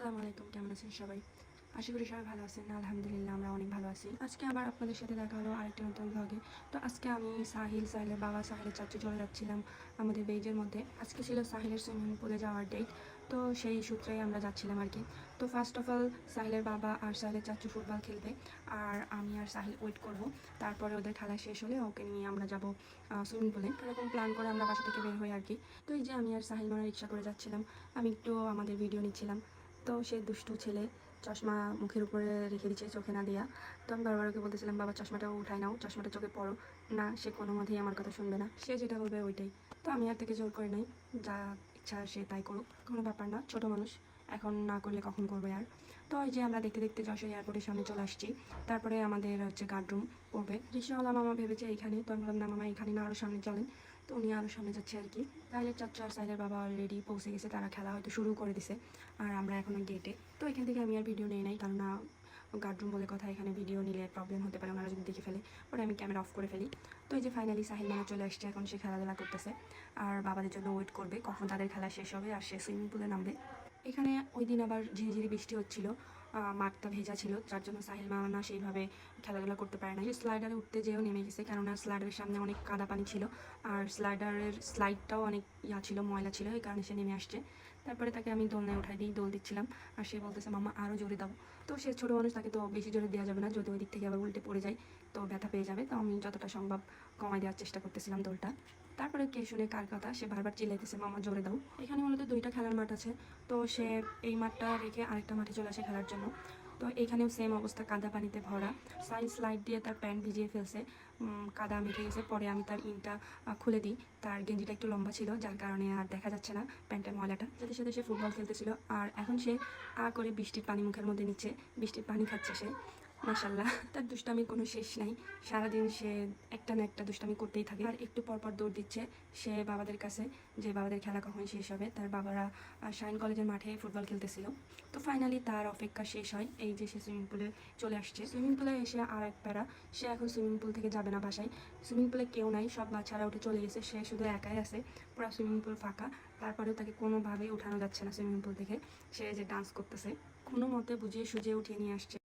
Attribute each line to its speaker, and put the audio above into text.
Speaker 1: আসসালামু আলাইকুম, কেমন আছেন সবাই? আশা করি সবাই ভালো আছেন। আলহামদুলিল্লাহ আমরা অনেক ভালো আছি। আজকে আবার আপনাদের সাথে দেখা হলো আরেকটা নতুন ব্লগে। তো আজকে আমি সাহিলের বাবা, সাহিলের চাচু চলে যাচ্ছিলাম আমাদের বেইজের মধ্যে। আজকে ছিল সাহিলের সুইমিং পুলে যাওয়ার ডেট। তো সেই সূত্রেই আমরা যাচ্ছিলাম আর কি। তো ফার্স্ট অফ অল সাহিলের বাবা আর সাহিলের চাচু ফুটবল খেলবে, আর আমি আর সাহিল ওয়েট করব। তারপরে ওদের খেলা শেষ হলে ওকে নিয়ে আমরা যাব সুইমিং পুলে। এরকম প্ল্যান করে আমরা বাসা থেকে বের হই আর কি। তো এই যে আমি আর সাহিল মানে রিক্সা করে যাচ্ছিলাম। আমি একটু আমাদের ভিডিও নিচ্ছিলাম। তো সে দুষ্টু ছেলে চশমা মুখের উপরে রেখে দিচ্ছে, চোখে না দিয়া। তো আমি বারবার ওকে বলতেছিলাম, বাবা চশমাটাও উঠাই নাও, চশমাটা চোখে পড়ো না। সে কোনো মতেই আমার কথা শুনবে না, সে যেটা বলবে ওইটাই। তো আমি আর থেকে জোর করে নাই, যা ইচ্ছা সে তাই করুক, কোনো ব্যাপার না, ছোট মানুষ, এখন না করলে কখন করবে আর। তো ওই যে আমরা দেখতে দেখতে যশোর এয়ারপোর্টের সামনে চলে আসছি। তারপরে আমাদের হচ্ছে গার্ডরুম পড়বে। রিক্সাওয়ালা মামা ভেবেছে এইখানে, তো আমি বললাম না মামা এখানে না, আরও সামনে চলেন। তো উনি আরও সামনে যাচ্ছে আর কি। সাইলের চাচু আর সাইলের বাবা অলরেডি পৌঁছে গেছে, তারা খেলা হয়তো শুরু করে দিছে। আর আমরা এখনো গেটে। তো এখান থেকে আমি আর ভিডিও নেই নাই, কারণ গার্ডরুম বলে কথা, এখানে ভিডিও নিলে প্রবলেম হতে পারে, ওনারা যদি দেখে ফেলে। পরে আমি ক্যামেরা অফ করে ফেলি। তো এই যে ফাইনালি সাহিল মামা চলে আসছে, এখন সে খেলাধুলা করতেছে আর বাবাদের জন্য ওয়েট করবে কখন তাদের খেলা শেষ হবে আর সে সুইমিং পুলে নামবে। এখানে ওই দিন আবার ঝিরিঝিরি বৃষ্টি হচ্ছিল, মাঠটা ভেজা ছিল, যার জন্য সাহিল মামা সেইভাবে খেলাধুলা করতে পারে না। যে স্লাইডারে উঠতে যেও নেমে গেছে, কেননা স্লাইডারের সামনে অনেক কাদা পানি ছিল, আর স্লাইডটাও অনেক ছিল, ময়লা ছিল, এই কারণে সে নেমে আসছে। তারপরে তাকে আমি দোলনায় উঠাই দিই, দোল দিচ্ছিলাম, আর সে বলতেছে মামা আরও জোরে দাও। তো সে ছোটো মানুষ, তাকে তো বেশি জোরে দেওয়া যাবে না, যদি ওই দিক থেকে আবার উল্টে পড়ে যায় তো ব্যথা পেয়ে যাবে। তো আমি যতটা সম্ভব কমাই দেওয়ার চেষ্টা করতেছিলাম দোলটা। তারপরে কে শুনে কার কথা, সে বারবার চিল্লাইতেছে মামা জোরে দাও। এখানে মূলত দুইটা খেলার মাঠ আছে, তো সে এই মাঠটা রেখে আরেকটা মাঠে চলে আসে খেলার জন্য। তো এখানেও সেম অবস্থা, কাদা পানিতে ভরা। স্লাইড দিয়ে তার প্যান্ট ভিজিয়ে ফেলছে, কাদা মেখে গেছে। পরে আমি তার ইনটা খুলে দিই, তার গেঞ্জিটা একটু লম্বা ছিল, যার কারণে আর দেখা যাচ্ছে না প্যান্টের ময়লাটা। সাথে সাথে সে ফুটবল খেলতেছিল, আর এখন সে করে বৃষ্টির পানি মুখের মধ্যে নিচ্ছে, বৃষ্টির পানি খাচ্ছে সে। মাশাল্লাহ, তার দুষ্টামির কোনো শেষ নাই। সারাদিন সে একটা না একটা দুষ্টামি করতেই থাকে, আর একটু পরপর দৌড় দিচ্ছে সে বাবাদের কাছে, যে বাবাদের খেলা কখন শেষ হবে। তার বাবারা শাইন কলেজের মাঠে ফুটবল খেলতেছিল। তো ফাইনালি তার অপেক্ষা শেষ হয়, এই যে সে সুইমিং পুলে চলে আসছে। সুইমিং পুলে এসে আর এক প্যারা, সে এখন সুইমিং পুল থেকে যাবে না বাসায়। সুইমিং পুলে কেউ নাই, সব বাচ্চারা উঠে চলে গেছে, সে শুধু একাই আছে, পুরো সুইমিং পুল ফাঁকা। তারপরেও তাকে কোনোভাবেই উঠানো যাচ্ছে না সুইমিং পুল থেকে। সে যে ডান্স করতেছে, কোনো মতে বুঝিয়ে সুঝিয়ে উঠিয়ে নিয়ে আসছে।